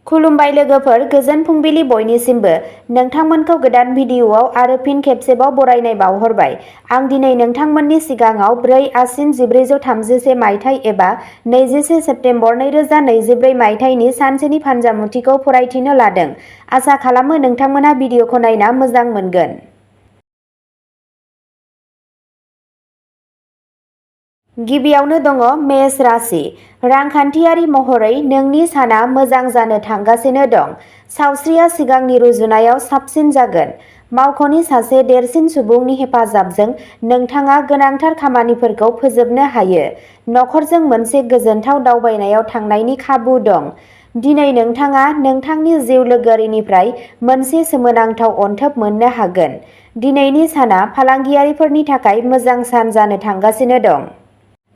खुलुमबाय लोगोफोर, गोजोन फुंबिलि बयनिसिमबो। नोंथांमोनखौ गोदान भिडिअआव आरो फिन खेबसेबाव बरायनाय बावहरबाय। आं दिनै नोंथांमोननि सिगाङाव 4 आसिन 1433 मायथाइ एबा 21 सेप्तेम्बर 2024 मायथाइनि सानसेनि फानजामुथिखौ फरायथिनो लादों। आसा खालामो नोंथांमोना भिडिअखौ नायना मोजां मोनगोन। गिबियावनो दङ मेष राशि। रांखान्थियारि महरै नोंनि साना मोजां जानो थांगासिनो दं। सावस्रिया सिगांनि रुजुनायाव साबसिन जागोन। मावख'नि सासे देरसिन सुबुंनि हेफाजाबजों नोंथाङा गोनांथार खामानिफोरखौ फोजोबनो हायो। नखरजों मोनसे गोजोनथाव दावबायनायाव थांनायनि खाबु दं। दिनै नोंथाङा नोंथांनि जिउ लोगोरिनिफ्राय मोनसे सोमोनांथाव अनथोब मोननो हागोन। दिनैनि साना फालांगियारिफोरनि थाखाय मोजां सान जानो थांगासिनो दं।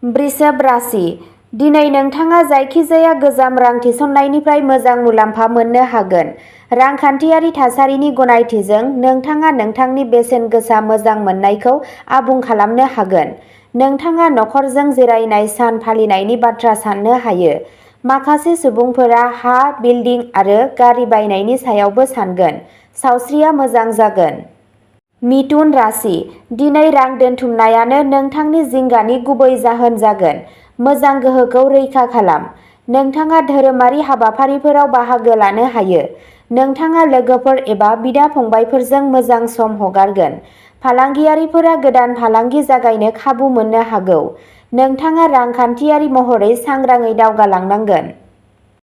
वृषभ राशि। दिनै नोंथाङा जायखिजाया गोजाम रां थिसननायनिफ्राय मोजां मुलाम्फा मोननो हागोन। रांखान्थियारि थासारिनि गनायथिजों नोंथाङा नोंथांनि बेसेन गोसा मोजां मोननायखौ आबुं खालामनो हागोन। नोंथाङा नखरजों जिरायनाय सान फालिनायनि बाथ्रा साननो हायो। माखासे सुबुंफोरा हा, बिल्डिं आरो गारि बायनायनि सायावबो सानगोन। सावस्रिया मोजां जागोन। मिथुन राशि। दिनै रां दोनथुमनायानो नोंथांनि जिंगानि गुबै जाहोन जागोन। मोजां गोहोखौ रैखा खालाम। नोंथाङा धोरोमारि हाबाफारिफोराव बाहागो लानो हायो। नोंथाङा लोगोफोर एबा बिदा-फंबायफोरजों मोजां सम हगारगोन। फालांगियारिफोरा गोदान फालांगि जागायनो खाबु मोननो हागौ। नोंथाङा रांखान्थियारि महरै सांग्राङै दावगालांनांगोन।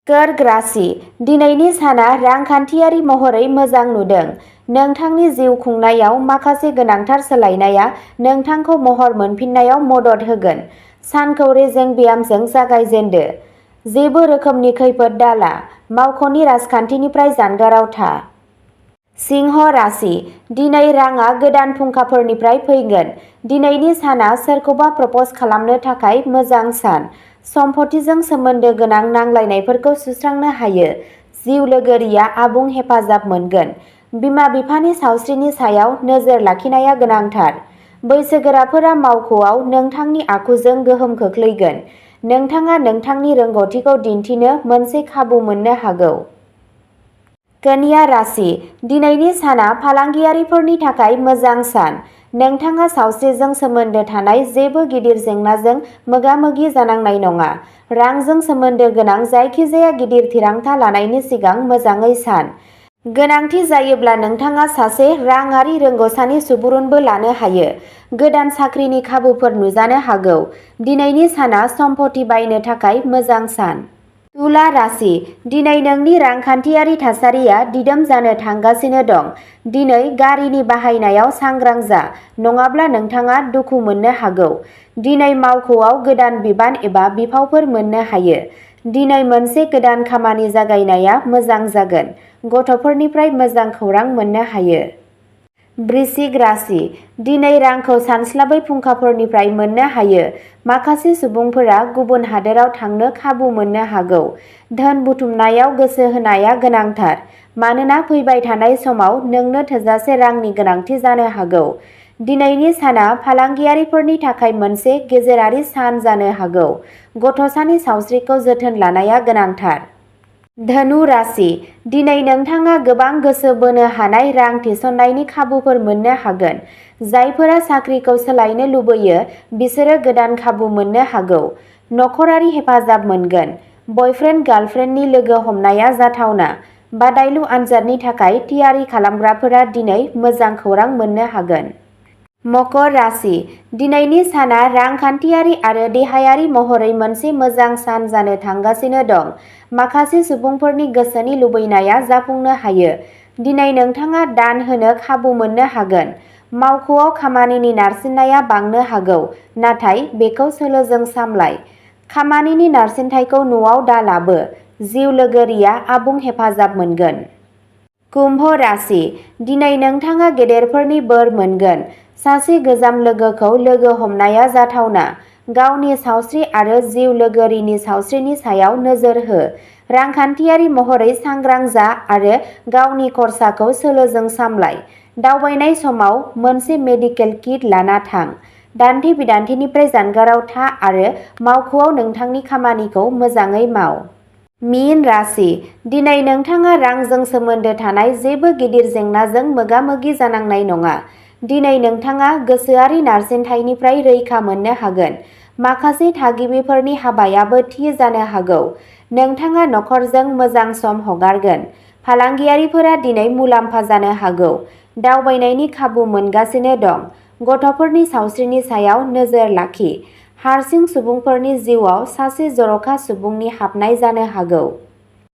कर्क राशि। दिनैनि साना रांखान्थियारि महरै मोजां नुदों। नोंथांनि जिउ खुंनायाव माखासे गोनांथार सोलायनाया नोंथांखौ महर मोनफिननायाव मदद होगोन। सानखौ रेजें ब्यामजों जागायजेनदो। जेबो रोखोमनि खैफोद दाला। मावख'नि राजखान्थिनिफ्राय जानगाराव था। सिंह राशि। दिनै रांआ गोदान फुंखाफोरनिफ्राय फैगोन। दिनैनि साना सोरखौबा प्रप'ज खालामनो थाखाय मोजां सान। सम्पथिजों सोमोन्दो गोनां नांलायनायफोरखौ सुस्रांनो हायो। जिउ लोगोरिया आबुं हेफाजाब मोनगोन। बिमा-बिफानि सावस्रिनि सायाव नोजोर लाखिनाया गोनांथार। बैसोगोराफोरा मावख'आव नोंथांनि आखुजों गोहोम खोख्लैगोन। नोंथाङा नोंथांनि रोंग'थिखौ दिन्थिनो मोनसे खाबु मोननो हागौ। कन्या राशि। दिनैनि साना फालांगियारिफोरनि थाखाय मोजां सान। नोंथाङा सावस्रिजों सोमोन्दो थानाय जेबो गिदिर जेंनाजों मोगा-मोगि जानांनाय नङा। रांजों सोमोन्दो गोनां जायखिजाया गिदिर थिरांथा लानायनि सिगां मोजाङै सान। गोनांथि जायोब्ला नोंथाङा सासे राङारि रोंग'सानि सुबुरुनबो लानो हायो। गोदान साख्रिनि खाबुफोर नुजानो हागौ। दिनैनि साना सम्पथि बायनो थाखाय मोजां सान। तुला राशि। दिनै नोंनि रांखान्थियारि थासारिया दिदोम जानो थांगासिनो दं। दिनै गारिनि बाहायनायाव सांग्रां जा, नङाब्ला नोंथाङा दुखु मोननो हागौ। दिनै मावख'आव गोदान बिबान एबा बिफावफोर मोननो हायो। दिनै मोनसे गोदान खामानि जागायनाया मोजां जागोन। गथ'फोरनिफ्राय मोजां खौरां मोननो हायो। वृश्चिक राशि। दिनै रांखौ सानस्लाबै फुंखाफोरनिफ्राय मोननो हायो। माखासे सुबुंफोरा गुबुन हादोराव थांनो खाबु मोननो हागौ। धोन बुथुमनायाव गोसो होनाया गोनांथार, मानोना फैबाय थानाय समाव नोंनो थोजासे रांनि गोनांथि जानो हागौ। दिनैनि साना फालांगियारिफोरनि थाखाय मोनसे गेजेरारि सान जानो हागौ। गथ'सानि सावस्रिखौ जोथोन लानाया गोनांथार। धनु राशि। दिनै नोंथाङा गोबां गोसो बोनो हानाय रां थिसननायनि खाबुफोर मोननो हागोन। जायफोरा साख्रिखौ सोलायनो लुबैयो बिसोरो गोदान खाबु मोननो हागौ। नखरारि हेफाजाब मोनगोन। बयफ्रेन्ड गार्लफ्रेन्डनि लोगो हमनाया जाथावना। बादायलु आनजादनि थाखाय थियारि खालामग्राफोरा दिनै मोजां खौरां मोननो हागोन। मकर राशि। दिनैनि साना रांखान्थियारि आरो देहायारि महरै मोनसे मोजां सान जानो थांगासिनो दं। माखासे सुबुंफोरनि गोसोनि लुबैनाया जाफुंनो हायो। दिनै नोंथाङा दान होनो खाबु मोननो हागोन। मावख'आव खामानिनि नारसिननाया बांनो हागौ, नाथाय बेखौ सोलोजों सामलाय। खामानिनि नारसिनथायखौ न'आव दालाबो। जिउ लोगोरिया आबुं हेफाजाब मोनगोन। कुम्भ राशि। दिनै नोंथाङा गेदेरफोरनि बोर मोनगोन। सासे गोजाम लोगोखौ लोगो हमनाया जाथावना। गावनि सावस्रि आरो जिउ लोगोरिनि सावस्रिनि सायाव नोजोर हो। रांखान्थियारि महरै सांग्रां जा आरो गावनि खरसाखौ सोलोजों सामलाय। दावबायनाय समाव मोनसे मेडिकेल किट लाना थां। दान्थे-बिदान्थेनिफ्राय जानगाराव था आरो मावख'आव नोंथांनि खामानिखौ मोजाङै माव। मीन राशि दिनै नोंथाङा रांजों सोमोन्दो थानाय जेबो गिदिर जेंनाजों मोगा-मोगि जानांनाय नङा। दिनै नोंथाङा गोसोआरि नारसिनथायनिफ्राय रैखा मोननो हागोन। माखासे थागिबिफोरनि हाबायाबो थि जानो हागौ। नोंथाङा नखरजों मोजां सम हगारगोन। फालांगियारिफोरा दिनै मुलाम्फा जानो हागौ। दावबायनायनि खाबु मोनगासिनो दं। गथ'फोरनि सावस्रिनि सायाव नोजोर लाखि। हारसिं सुबुंफोरनि जिउआव सासे जर'खा सुबुंनि हाबनाय जानो हागौ।